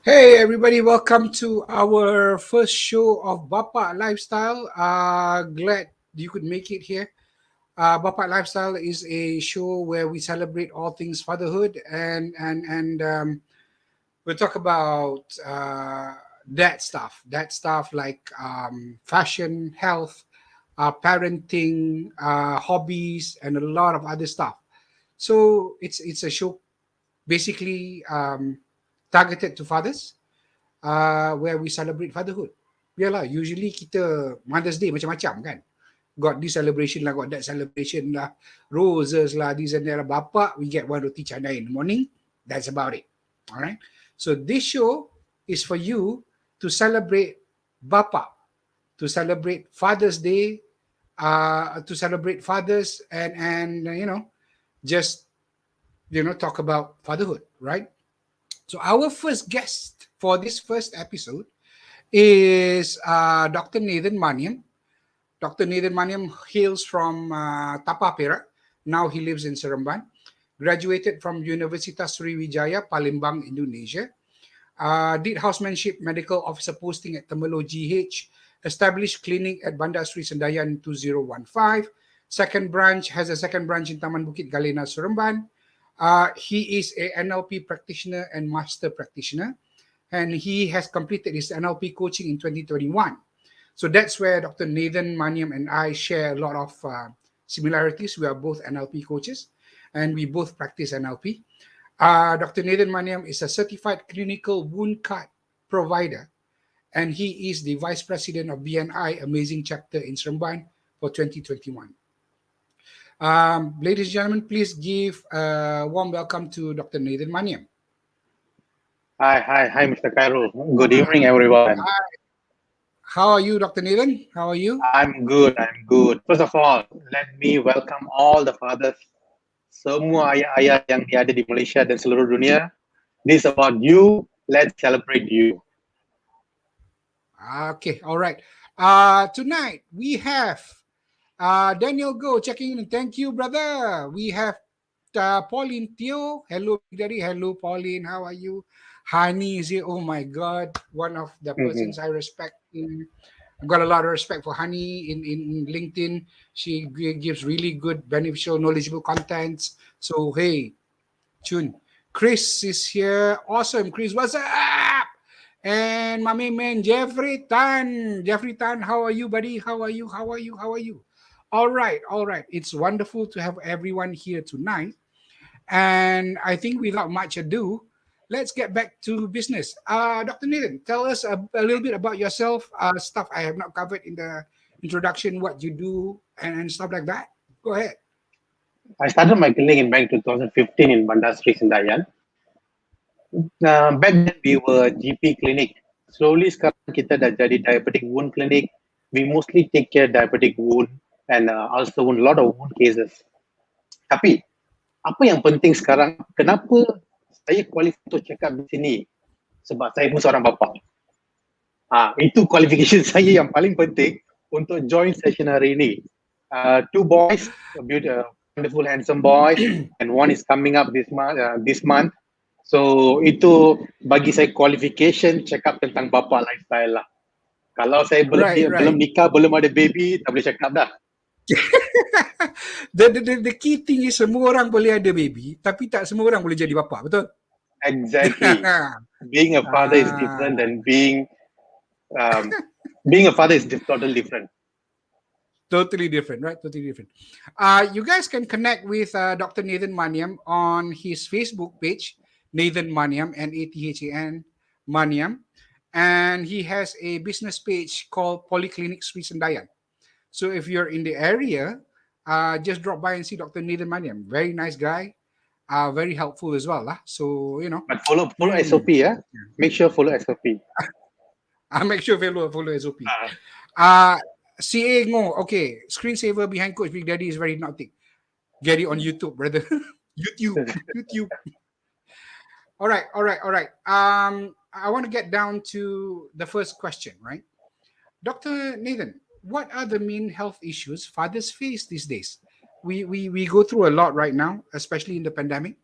Hey everybody, welcome to our first show of Bapak Lifestyle. Glad you could make it here. Bapak Lifestyle is a show where we celebrate all things fatherhood and we'll talk about that stuff like fashion, health, parenting, hobbies, and a lot of other stuff. So it's a show basically targeted to fathers where we celebrate fatherhood. Yalah, usually kita Mother's Day macam-macam kan. Got this celebration lah, got that celebration lah, roses lah, this and that lah. Bapa, we get one roti canai in the morning. That's about it. All right. So this show is for you to celebrate Bapa, to celebrate Father's Day, to celebrate fathers and just talk about fatherhood, right? So our first guest for this first episode is Dr. Nathan Maniam. Dr. Nathan Maniam hails from Tapa Perak. Now he lives in Seremban. Graduated from Universitas Sriwijaya, Palembang, Indonesia. Did housemanship medical officer posting at Temelo GH. Established clinic at Bandar Sri Sendayan 2015. Has a second branch in Taman Bukit Galena, Seremban. He is a NLP practitioner and master practitioner, and he has completed his NLP coaching in 2021. So that's where Dr. Nathan Maniam and I share a lot of similarities. We are both NLP coaches, and we both practice NLP. Dr. Nathan Maniam is a certified clinical wound card provider, and he is the vice president of BNI Amazing Chapter in Seremban for 2021. Ladies and gentlemen, please give a warm welcome to Dr. Nathan Maniam. Hi, Mr. Khairul. Good evening, everyone. Hi. How are you, Dr. Nathan? How are you? I'm good. First of all, let me welcome all the fathers, semua ayah-ayah yang ada di Malaysia dan seluruh dunia. This is about you. Let's celebrate you. Okay, all right. Tonight we have Daniel Go checking in. Thank you, brother. We have Pauline Teo. Hello, Big Daddy. Hello, Pauline. How are you? Hani is here. Oh my God, one of the persons I respect. I've got a lot of respect for Hani in LinkedIn. She gives really good, beneficial, knowledgeable contents. So hey, Chun. Chris is here. Awesome, Chris. What's up? And my main man, Jeffrey Tan. Jeffrey Tan, how are you, buddy? How are you? All right. It's wonderful to have everyone here tonight. And I think without much ado, let's get back to business. Dr. Nathan, tell us a little bit about yourself, stuff I have not covered in the introduction, what you do, and stuff like that. Go ahead. I started my clinic in back 2015 in Bandar Sri Sendayan. Back then we were GP clinic. Slowly sekarang kita dah jadi diabetic wound clinic. We mostly take care diabetic wound and also a lot of wound cases. Tapi apa yang penting sekarang, kenapa saya qualify untuk check up di sini? Sebab saya pun seorang bapa. Itu qualification saya yang paling penting untuk join session hari ini. Two boys, wonderful handsome boys, and one is coming up this month. So itu bagi saya qualification check up tentang Bapak Lifestyle lah. Kalau saya belum nikah, belum ada baby, tak boleh check up dah. The key thing is semua orang boleh ada baby, tapi tak semua orang boleh jadi bapa, betul? Exactly. Being a father is different than being a father is totally different. Totally different, right? Totally different. You guys can connect with Dr. Nathan Maniam on his Facebook page, Nathan Maniam, Nathan Maniam, and he has a business page called Polyclinic Sri Sendayan. So if you're in the area, just drop by and see Dr. Nathan Maniam. Very nice guy, very helpful as well. So, But follow SOP, yeah? Make sure follow SOP. Make sure follow SOP. CA Ngo, okay. Screensaver behind Coach Big Daddy is very naughty. Get it on YouTube, brother. YouTube. All right. I want to get down to the first question, right? Dr. Nathan, what are the main health issues fathers face these days? We go through a lot right now, especially in the pandemic.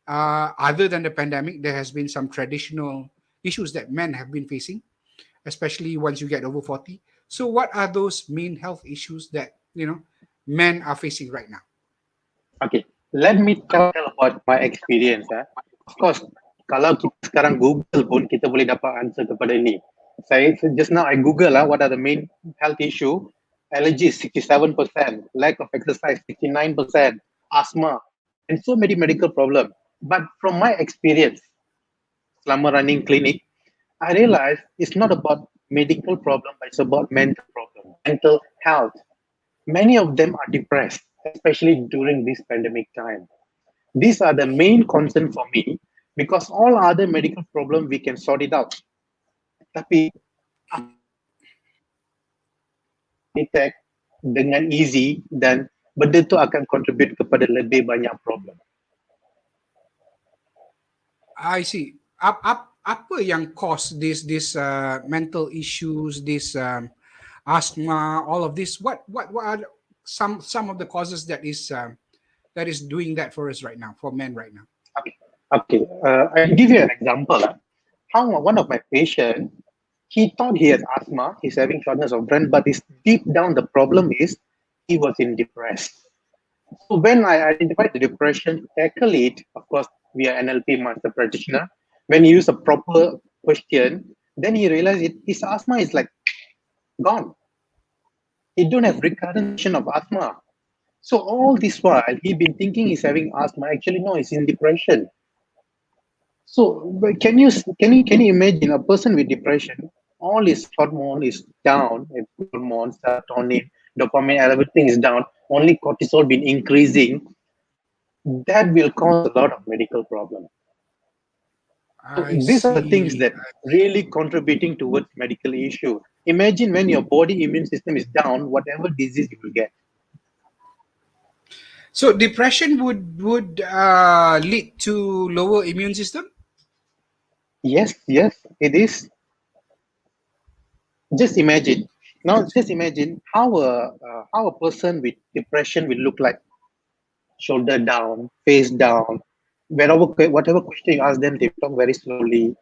Other than the pandemic, there has been some traditional issues that men have been facing, especially once you get over 40. So what are those main health issues that men are facing right now? Okay, let me tell about my experience. Of course, kalau kita sekarang Google pun kita boleh dapat answer kepada ni. Saya just now I Google what are the main health issue. Allergy is 67%, lack of exercise 69%, asthma, and so many medical problems. But from my experience, selama running clinic, I realized it's not about medical problem, but it's about mental problem, mental health. Many of them are depressed, especially during this pandemic time. These are the main concern for me because all other medical problem we can sort it out. Tapi detect dengan easy dan benda tu akan contribute kepada lebih banyak problem. I see. Apa yang cause this mental issues, this asthma, all of this? What are some of the causes that is doing that for us right now, for men right now? Okay. I'll give you an example. How one of my patients, he thought he has asthma, he's having shortness of breath, but it's deep down the problem is he was in depressed. So when I identified the depression, tackle it, of course, via NLP master practitioner, when you use a proper question, then he realized his asthma is like gone. He don't have recurrent of asthma. So all this while, he been thinking he's having asthma. Actually, no, he's in depression. So but can you imagine a person with depression? All his hormone is down, hormones, serotonin, dopamine, everything is down. Only cortisol been increasing. That will cause a lot of medical problems. So I these are the things see. that really contributing towards medical issue. Imagine when your body immune system is down, whatever disease you will get. So depression would lead to lower immune system. Yes, it is. Just imagine. Now, just imagine how a person with depression will look like. Shoulder down, face down. Whatever question you ask them, they talk very slowly,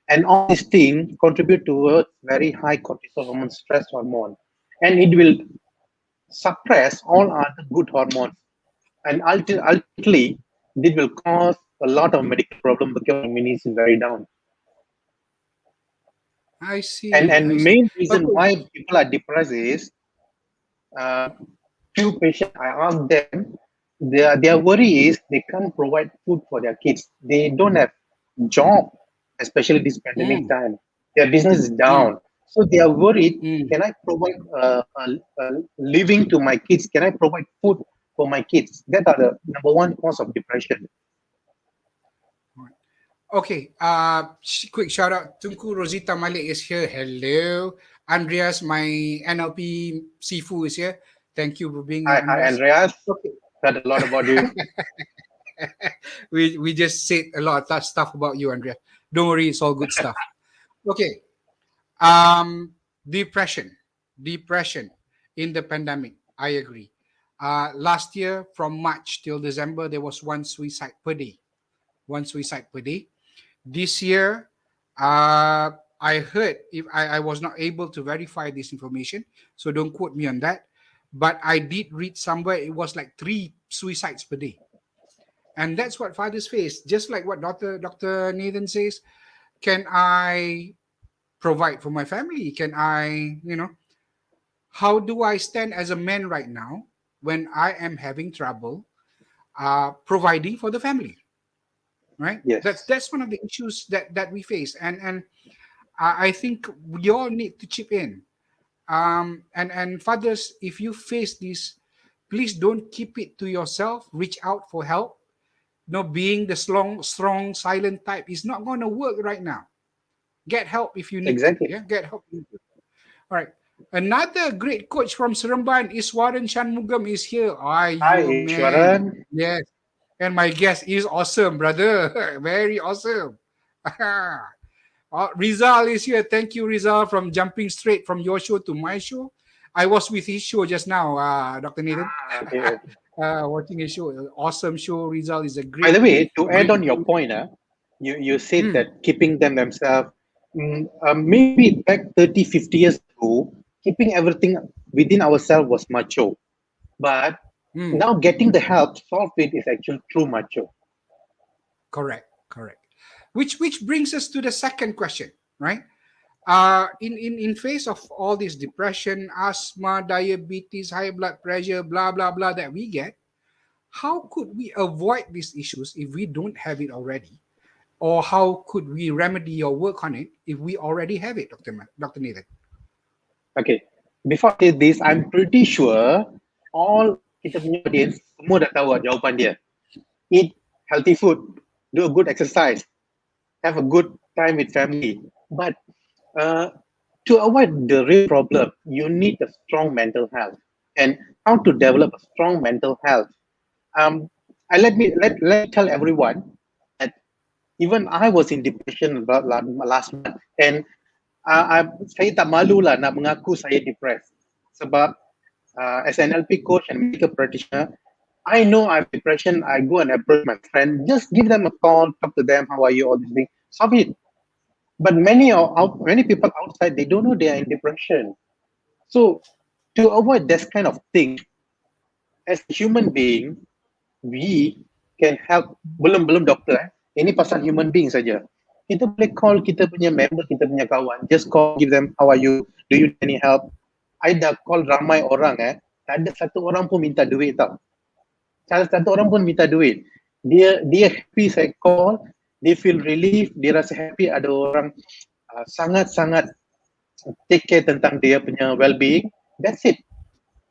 and all these things contribute towards very high cortisol hormone, stress hormone, and it will suppress all other good hormones, and ultimately, it will cause a lot of medical problem because immunity is very down. I And see. I and see. main reason Okay. why people are depressed is few patients I ask them, their worry is they can't provide food for their kids. They don't have job, especially this pandemic Mm, time. Their business is mm, down, so they are worried. mm. Can I provide a living to my kids? Can I provide food for my kids? That are the number one cause of depression. Okay. Quick shout out. Tunku Rosita Malik is here. Hello. Andreas, my NLP Sifu is here. Thank you for being here, Hi, Andreas. Andreas. Okay. Heard a lot about you. We just said a lot of stuff about you, Andreas. Don't worry, it's all good stuff. Okay. Depression. Depression in the pandemic. I agree. Last year, from March till December, there was one suicide per day. One suicide per day. This year, I heard, if I was not able to verify this information, so don't quote me on that, but I did read somewhere it was like 3 suicides per day. And that's what fathers face. Just like what Dr. Nathan says, can I provide for my family? Can I, how do I stand as a man right now when I am having trouble providing for the family? Right? That's Yes, that's one of the issues that we face, and I think we all need to chip in. And fathers, if you face this, please don't keep it to yourself. Reach out for help. No, being the strong, silent type is not going to work right now. Get help if you need to. exactly. Yeah, get help. All right. Another great coach from Seremban, Iswaran Shanmugam, is here. Are Hi, you man? Ishwaran. Yes. And my guest is awesome, brother. Very awesome. Rizal is here. Thank you, Rizal, from jumping straight from your show to my show. I was with his show just now, Dr. Nathan. Okay. Watching his show. Awesome show. Rizal is a By the great, way, to add great on your coach. point, you said Mm, that keeping them themselves, Maybe back 30, 50 years ago, keeping everything within ourselves was macho. But Hmm. now getting the help to solve it is actually true macho. Correct. Correct. Which brings us to the second question, right? In face of all this depression, asthma, diabetes, high blood pressure, blah blah blah that we get, how could we avoid these issues if we don't have it already? Or how could we remedy or work on it if we already have it, Dr. Nathan? Okay, before I say this, I'm pretty sure all kita punya audience semua dah tahu jawapan dia. Eat healthy food, do a good exercise, have a good time with family. But uh, to avoid the real problem, you need a strong mental health. And how to develop a strong mental health? Um, let me tell everyone that even I was in depression about last month, and saya tak malu lah nak mengaku saya depressed. Sebab as an NLP coach and medical practitioner, I know I have depression. I go and approach my friend, just give them a call, talk to them, how are you, all these things, solve it. But many people outside, they don't know they are in depression. So to avoid this kind of thing, as a human being, we can help. Belum doktor, ini pasal human being saja. Kita boleh call kita punya member, kita punya kawan, just call, give them, how are you, do you need any help. I dah call ramai orang, tak ada satu orang pun minta duit tau. Salah satu orang pun minta duit. Dia happy saya call, dia feel relief, dia rasa happy ada orang sangat-sangat take care tentang dia punya well-being. That's it.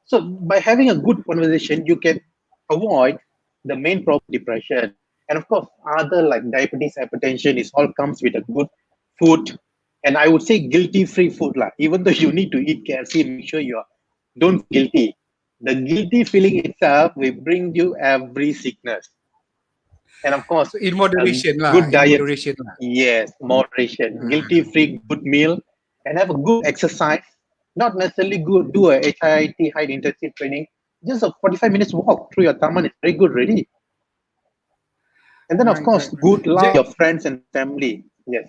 So by having a good conversation, you can avoid the main problem, depression. And of course, other like diabetes, hypertension, is all comes with a good food. And I would say guilty-free food lah. Even though you need to eat KFC, make sure you don't feel guilty. The guilty feeling itself will bring you every sickness. And of course, So in moderation lah, good in diet. moderation lah. Yes, moderation, guilty-free, good meal, and have a good exercise. Not necessarily good, do a HIIT, high intensity training. Just a 45 minutes walk through your taman is very good already. And then, of course, good love your friends and family. Yes.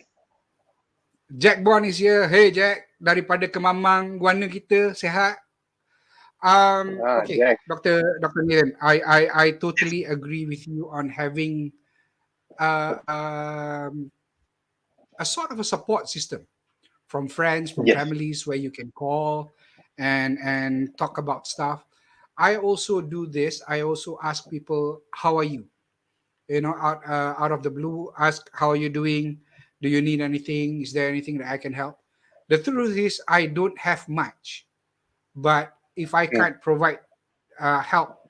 Jack Bond is here. Hey Jack, daripada Kemamang, guana kita sihat. Okay, Jack. Dr. Nathan, I totally agree with you on having a sort of a support system from friends, from Yes. families where you can call and talk about stuff. I also do this. I also ask people, "How are you?" You know, out of the blue, ask, "How are you doing? Do you need anything? Is there anything that I can help?" The truth is, I don't have much, but if I can't provide help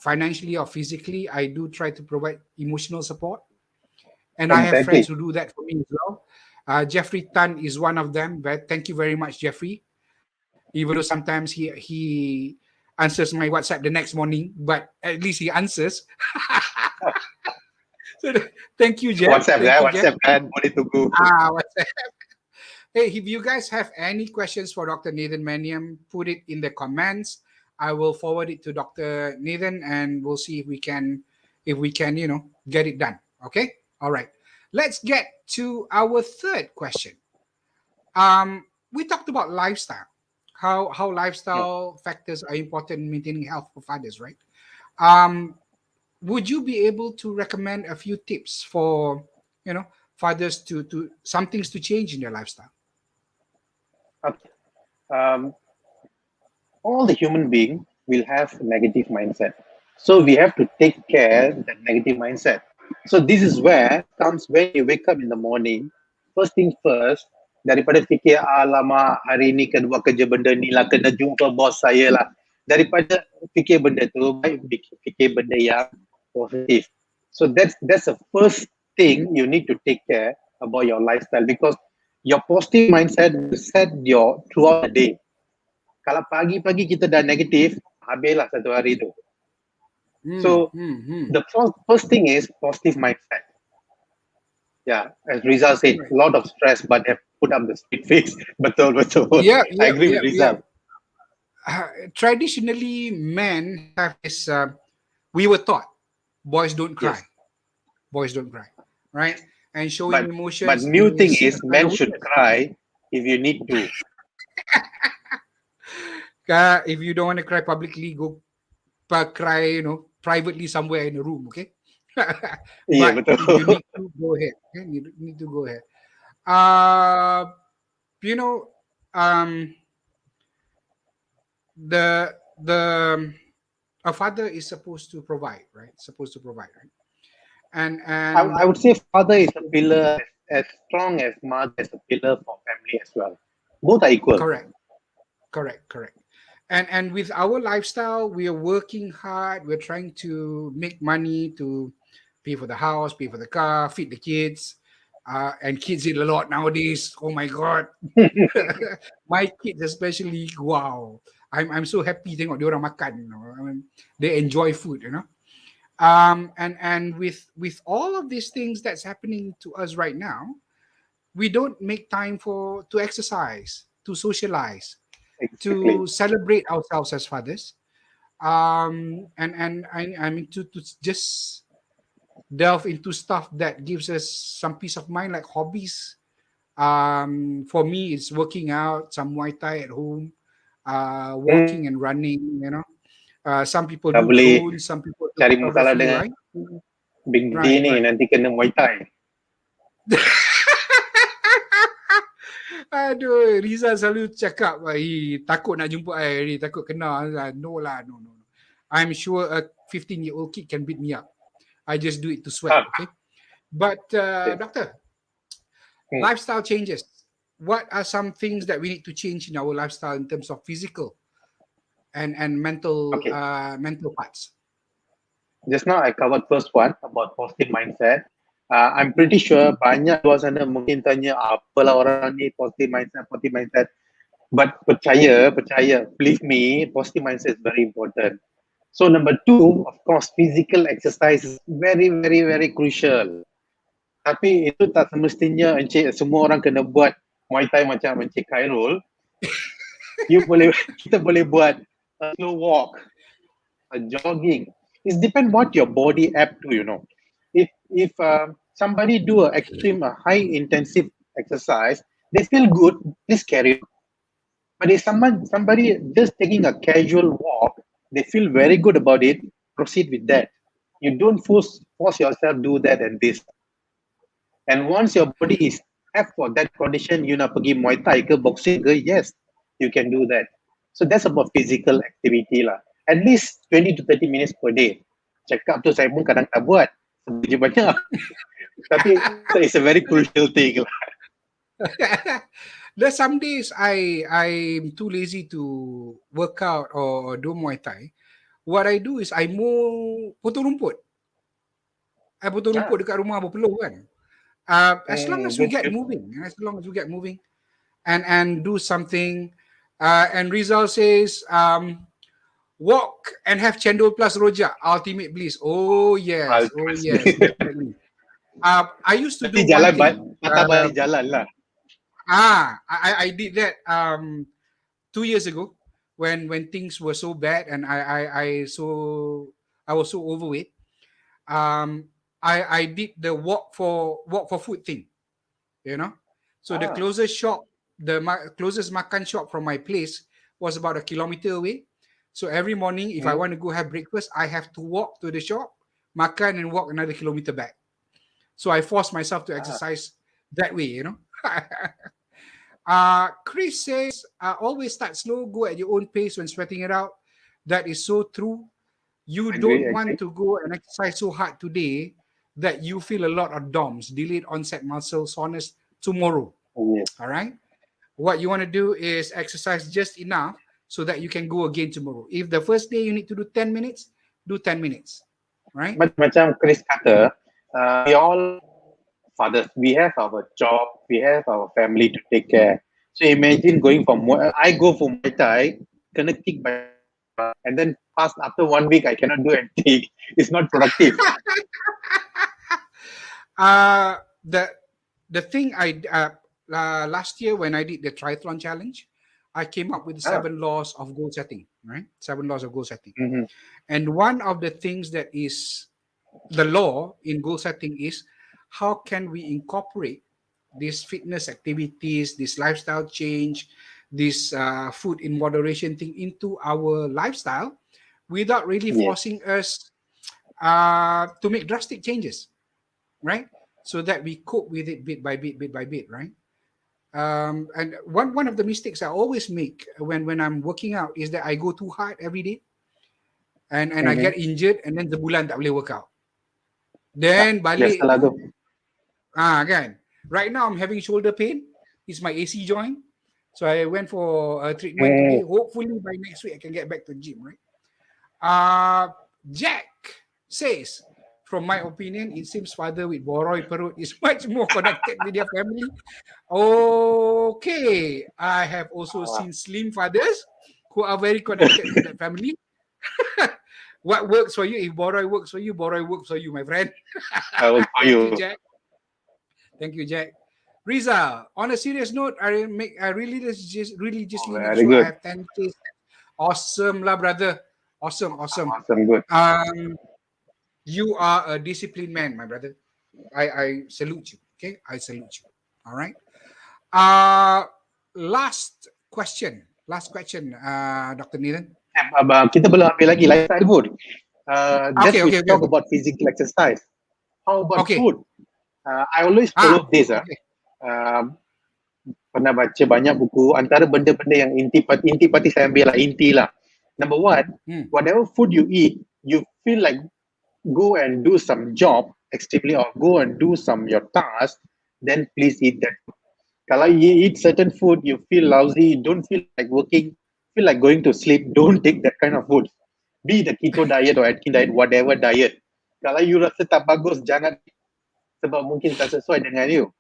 financially or physically, I do try to provide emotional support. And I have friends Exactly. who do that for me as well. Jeffrey Tan is one of them. But thank you very much, Jeffrey. Even though sometimes he answers my WhatsApp the next morning, but at least he answers. So thank you, Jeff. WhatsApp, Thank you, Jeff. WhatsApp kan, boleh tunggu. WhatsApp. Hey, if you guys have any questions for Dr. Nathan Maniam, put it in the comments. I will forward it to Dr. Nathan, and we'll see if we can, get it done. Okay. All right. Let's get to our third question. We talked about lifestyle, how lifestyle factors are important in maintaining health for fathers, right? Would you be able to recommend a few tips for fathers to some things to change in their lifestyle? Okay. All the human being will have negative mindset. So we have to take care of that negative mindset. So this is where comes when you wake up in the morning. First thing first, daripada fikir alamak hari ni kedua kerja benda ni lah, kena jumpa bos saya lah. Daripada fikir benda tu, baik fikir benda yang positif. So that's the first thing you need to take care about your lifestyle, because your positive mindset will set your throughout the day. Kalau pagi-pagi kita dah negatif, habislah satu hari tu. So the first thing is positive mindset. Yeah, as Rizal said, a lot of stress, but have put up the sweet face. Betul. Yeah, I agree with Rizal. Traditionally, men have this. We were taught, boys don't cry. Yes. Boys don't cry, right? and showing But emotions new in thing is, similar men ways. should cry if you need to. If you don't want to cry publicly, go cry, privately somewhere in a room, okay? Iya But betul. if you need to, go ahead. Okay? You need to go ahead. Uh, you know, um, the a father is supposed to provide, right? Supposed to provide, right? And I would say father is a pillar as strong as mother is a pillar for family as well. Both are equal. correct, correct. And with our lifestyle, we are working hard. We're trying to make money to pay for the house, pay for the car, feed the kids. And kids eat a lot nowadays. Oh my god. My kids especially, wow. I'm so happy tengok dia orang makan. I mean, they enjoy food. And with all of these things that's happening to us right now, we don't make time to exercise, to socialize, Exactly. to celebrate ourselves as fathers. And I mean to just delve into stuff that gives us some peace of mind, like hobbies. For me, it's working out, some Muay Thai at home, walking and running. Some people Tak do boleh drones, some people do cari masalah photography, dengan right? Big D Right, ni, right. nanti kena Muay Thai. Aduh, Riza selalu cakap, takut nak jumpa I, takut kena. No lah, no. I'm sure a 15-year-old kid can beat me up. I just do it to sweat, Ah, okay? But, yes. doctor, Hmm. lifestyle changes. What are some things that we need to change in our lifestyle in terms of physical and mental Okay. mental parts? Just now I covered first one about positive mindset. I'm pretty sure banyak luar sana mungkin tanya apalah orang ni positive mindset. But percaya, believe me, positive mindset is very important. So number two, of course, physical exercise is very, very, very crucial. Tapi itu tak semestinya Encik semua orang kena buat Muay Thai macam Encik Khairul. Kita boleh buat a slow walk, a jogging. It depends what your body apt to. If somebody do a extreme, high intensive exercise, they feel good, please carry on. But if somebody just taking a casual walk, they feel very good about it, proceed with that. You don't force yourself do that and this. And once your body is apt for that condition, you nak pergi Muay Thai ke boxing ke, yes, you can do that. So that's about physical activity lah. At least 20 to 30 minutes per day. Check up tu saya pun kadang tak buat. Sebenarnya banyak. Tapi it's a very crucial thing lah. There's some days I'm too lazy to work out or do Muay Thai. What I do is I potong rumput. I potong rumput dekat rumah berpeluh kan. As long as we That's get good. moving, and do something, and Rizal says, walk and have cendol plus rojak, ultimate bliss. Oh yes, definitely. I used to Nanti do one jalan, thing. patah balik jalan lah. I did that 2 years ago when things were so bad and I was so overweight. I did the walk for food thing. So the closest closest makan shop from my place was about 1 kilometer away. So every morning, if I want to go have breakfast, I have to walk to the shop, makan, and walk another kilometer back. So I forced myself to exercise that way. Chris says, always start slow, go at your own pace when sweating it out. That is so true. You don't want to go and exercise so hard today that you feel a lot of DOMS, delayed onset muscle soreness, tomorrow. Yes. All right. What you want to do is exercise just enough so that you can go again tomorrow. If the first day you need to do 10 minutes, do 10 minutes. Right? Macam Chris kata, we all fathers, we have our job, we have our family to take care. So imagine I go for Muay Thai, kena kick by, and then after 1 week, I cannot do anything. It's not productive. The thing last year when I did the triathlon challenge, I came up with 7 laws of goal setting, right? 7 laws of goal setting. And one of the things that is the law in goal setting is how can we incorporate these fitness activities, this lifestyle change, this food in moderation thing into our lifestyle without really Yes. forcing us to make drastic changes, right? So that we cope with it bit by bit, right? And one of the mistakes I always make when I'm working out is that I go too hard every day, and I Mm-hmm. get injured, and then sebulan tak boleh work out. Ah, Then balik biasalah tu. tu, kan. Right now I'm having shoulder pain. It's my AC joint. So I went for a treatment today. Hmm. Hopefully by next week I can get back to the gym, right? Uh, Jack says, from my opinion, it seems father with boroi perut is much more connected with their family. Okay, I have also Ah, seen slim fathers who are very connected to that family. What works for you? If boroi works for you, boroi works for you, my friend. I work for Thank you, you. Jack. Thank you, Jack. Riza, on a serious note, I Oh, religiously make very sure I good. have 10K. Awesome lah, brother. Awesome. Awesome, good. Um, you are a disciplined man, my brother. I salute you. Okay, I salute you. All right. Uh last question. Dr. Nilan. Kita belum ambil lagi lifestyle food. Okay, Just we okay, okay, talk okay. about physical exercise. How about Okay. food? I always follow this. Okay. Pernah baca banyak buku. Antara benda-benda yang inti saya ambil lah, inti lah. Number one, Hmm. whatever food you eat, you feel like go and do some job extremely or go and do some your task, then please eat that. Kalau you eat certain food, you feel lousy, don't feel like working, feel like going to sleep, don't take that kind of food. Be the keto diet or Atkins diet, whatever diet. Kalau you rasa tak bagus, jangan, sebab mungkin tak sesuai dengan you.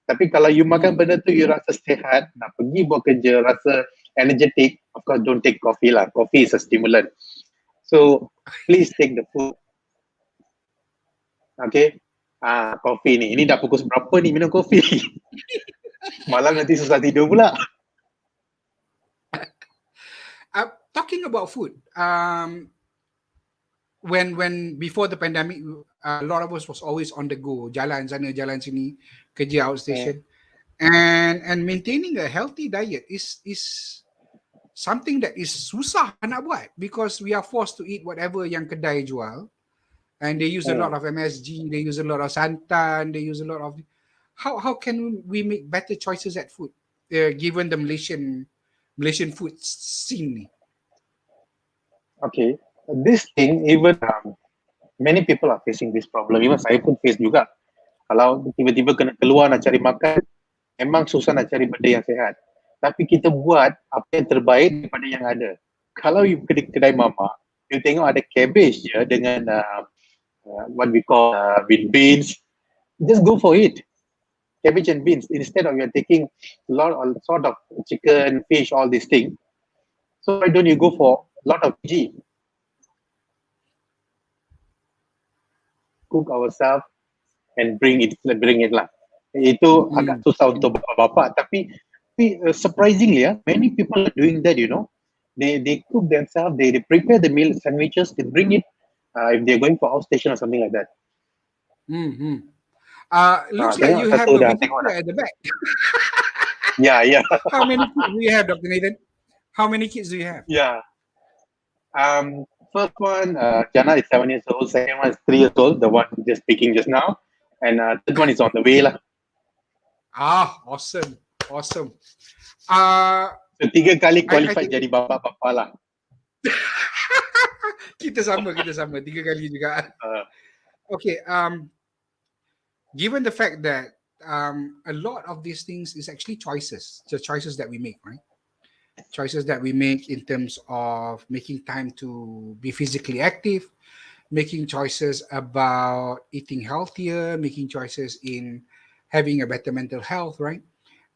Tapi kalau you makan benda tu, you rasa sihat, nak pergi buat kerja, rasa energetic, of course don't take coffee lah. Coffee is a stimulant. So, please take the food. Okay? Kopi ni. Ini dah pukul berapa ni minum kopi? Malam nanti susah tidur pula. Talking about food, when before the pandemic, a lot of us was always on the go, jalan sana, jalan sini, kerja outstation, and maintaining a healthy diet is something that is susah nak buat because we are forced to eat whatever yang kedai jual, and they use a lot of MSG, they use a lot of santan, they use a lot of. How can we make better choices at food, given the Malaysian food scene ni? Okay. This thing, even many people are facing this problem. Even saya pun face juga. Kalau tiba-tiba kena keluar nak cari makan, memang susah nak cari benda yang sihat. Tapi kita buat apa yang terbaik daripada yang ada. Kalau you pergi kedai mamak, you tengok ada cabbage je dengan what we call with beans, just go for it. Cabbage and beans instead of you're taking sort of chicken, fish, all these things. So why don't you go for a lot of veggie? Cook ourselves and bring it lah. Itu agak susah untuk bapak-bapak, tapi surprisingly, many people are doing that. You know, they cook themselves, they prepare the meal sandwiches, they bring it if they're going for outstation or something like that. Looks like you have a visitor at the back. Yeah. How many kids do you have, Dr. Nathan? How many kids do you have? Yeah. First one, Jana is 7 years old. Second one is 3 years old. The one just speaking just now, and third one is on the way lah. Awesome. So 3 kali qualified jadi bapa-bapa lah. Kita sama 3 kali juga. Okay. Given the fact that a lot of these things is actually choices, the choices that we make, right? Choices that we make in terms of making time to be physically active, making choices about eating healthier, making choices in having a better mental health, right?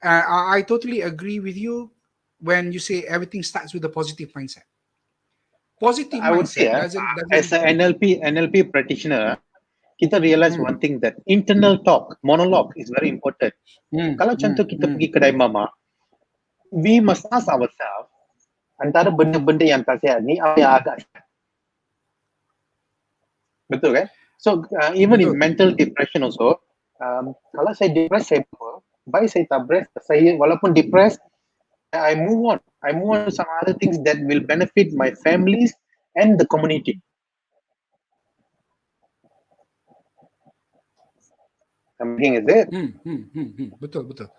I totally agree with you when you say everything starts with a positive mindset. Positive I would say, doesn't as an NLP practitioner, kita realize one thing, that internal talk, monologue is very important. Kalau contoh kita pergi kedai mamak, we must ask ourselves, antara benda-benda yang tak sihat ni, apa yang agak sihat? Betul kan? So even in mental depression also, Kalau saya depressed, saya apa? Baik saya tak depressed, saya walaupun depressed, I move on. I move on to some other things that will benefit my families and the community. I'm thinking, is it? Betul, betul.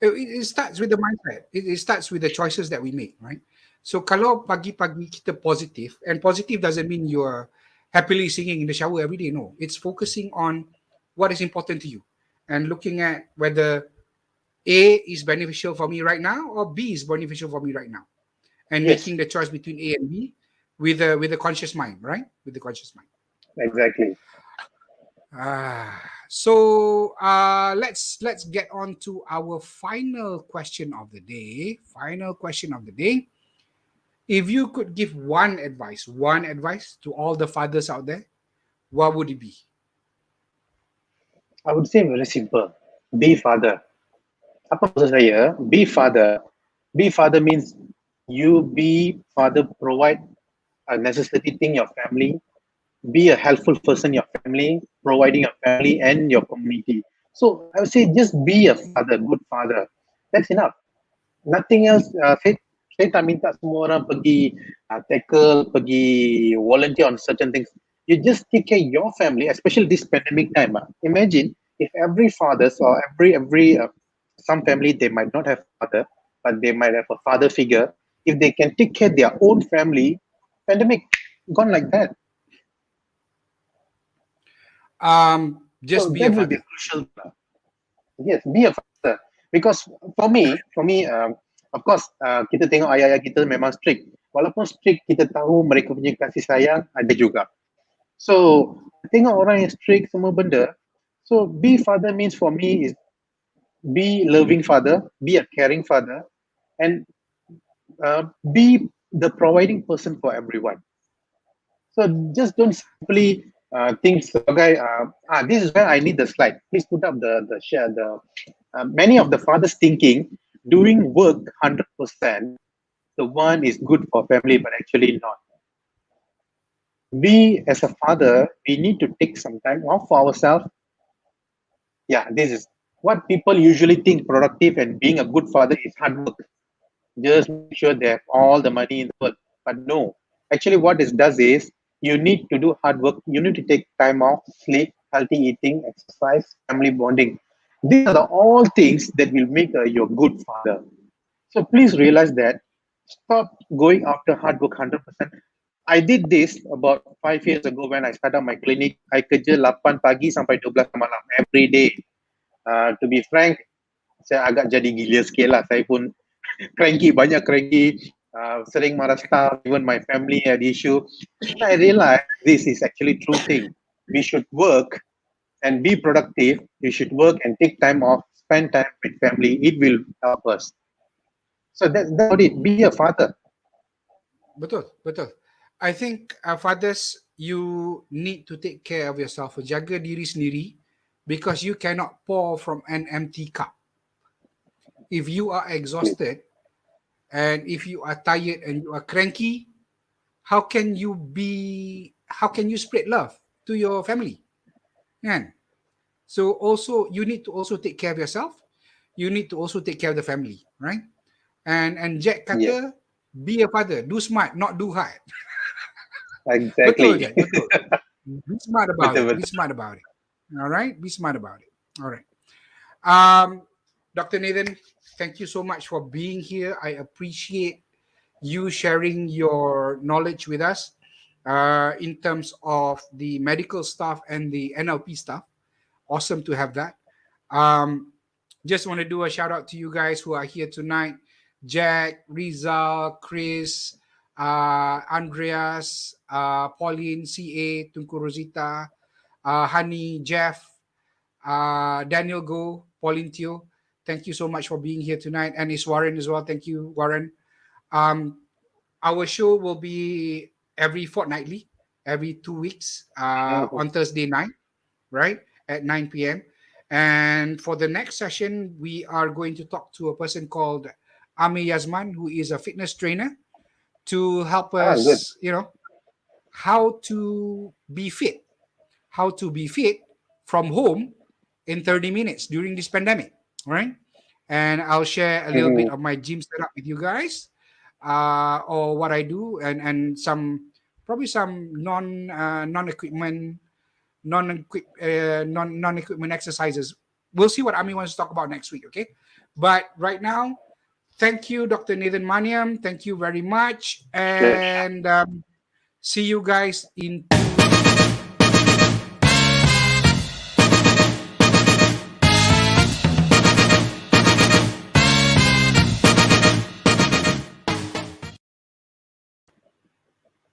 It starts with the mindset. It starts with the choices that we make, right? So kalau pagi-pagi kita positive, and positive doesn't mean you're happily singing in the shower every day. No, it's focusing on what is important to you and looking at whether A is beneficial for me right now or B is beneficial for me right now, and Yes, making the choice between A and B with a conscious mind, right? With the conscious mind. exactly. So let's get on to our final question of the day. Final question of the day. If you could give one advice to all the fathers out there, what would it be? I would say very simple. Be father. Apa maksud saya? Be father. Be father means you be father, provide a necessity thing your family, be a helpful person in your family, providing your family and your community. So I would say just be a father, good father. That's enough. Nothing else. Saya tak minta semua orang pergi tackle, pergi volunteer on certain things. You just take care of your family, especially this pandemic time. Imagine if every fathers or every some family they might not have father, but they might have a father figure. If they can take care of their own family, pandemic gone like that. Just So be a that will be father. crucial. Yes, be a father. Because for me, of course, kita tengok ayah-ayah kita memang strict. Walaupun strict, kita tahu mereka punya kasih sayang ada juga. So, tengok orang yang strict semua benda. So, be father means for me is be loving father, be a caring father, and be the providing person for everyone. So just don't simply think sebagai this is where I need the slide. Please put up the share the many of the fathers thinking doing work 100% the one is good for family, but actually not. We as a father we need to take some time off for ourselves. Yeah, this is what people usually think productive and being a good father is hard work. Just make sure they have all the money in the world. But no, actually, what it does is you need to do hard work. You need to take time off, sleep, healthy eating, exercise, family bonding. These are the all things that will make you a good father. So please realize that. Stop going after hard work 100%. I did this about 5 years ago when I started my clinic. I kerja 8 pagi sampai 12 malam every day. To be frank, saya agak jadi gila sikit lah. Saya pun banyak cranky, sering marah staff, even my family had issue. And I realized this is actually true thing. We should work and be productive. We should work and take time off, spend time with family. It will help us. So that's about it. Be a father. Betul, betul. I think fathers, you need to take care of yourself. Jaga diri sendiri because you cannot pour from an empty cup. If you are exhausted and if you are tired and you are cranky, how can you spread love to your family? Kan? So also you need to also take care of yourself. You need to also take care of the family, right? And Jack Yes, kata, be a father, do smart, not do hard. Betul, exactly. Jack, betul. Be smart about Betul it. Be betul. smart about it. All right? Be smart about it. All right. Um, Dr. Nathan, thank you so much for being here. I appreciate you sharing your knowledge with us in terms of the medical stuff and the NLP stuff. Awesome to have that. Um, just want to do a shout out to you guys who are here tonight: Jack, Rizal, Chris, Andreas, Pauline, CA, Tunku Rosita, Honey, Jeff, Daniel Go, Pauline Teo. Thank you so much for being here tonight. And it's Warren as well. Thank you, Warren. Um, our show will be every fortnightly, every 2 weeks Mhm. on Thursday night, right? At 9 p.m. And for the next session, we are going to talk to a person called Ami Yasman, who is a fitness trainer, to help Good. us, how to be fit, how to be fit from home in 30 minutes during this pandemic, right? And I'll share a little bit of my gym setup with you guys, or what I do, and some probably some non equipment non equipment exercises. We'll see what Ami wants to talk about next week. Okay, but right now, thank you, Dr. Nathan Maniam. Thank you very much, Pleasure. and see you guys in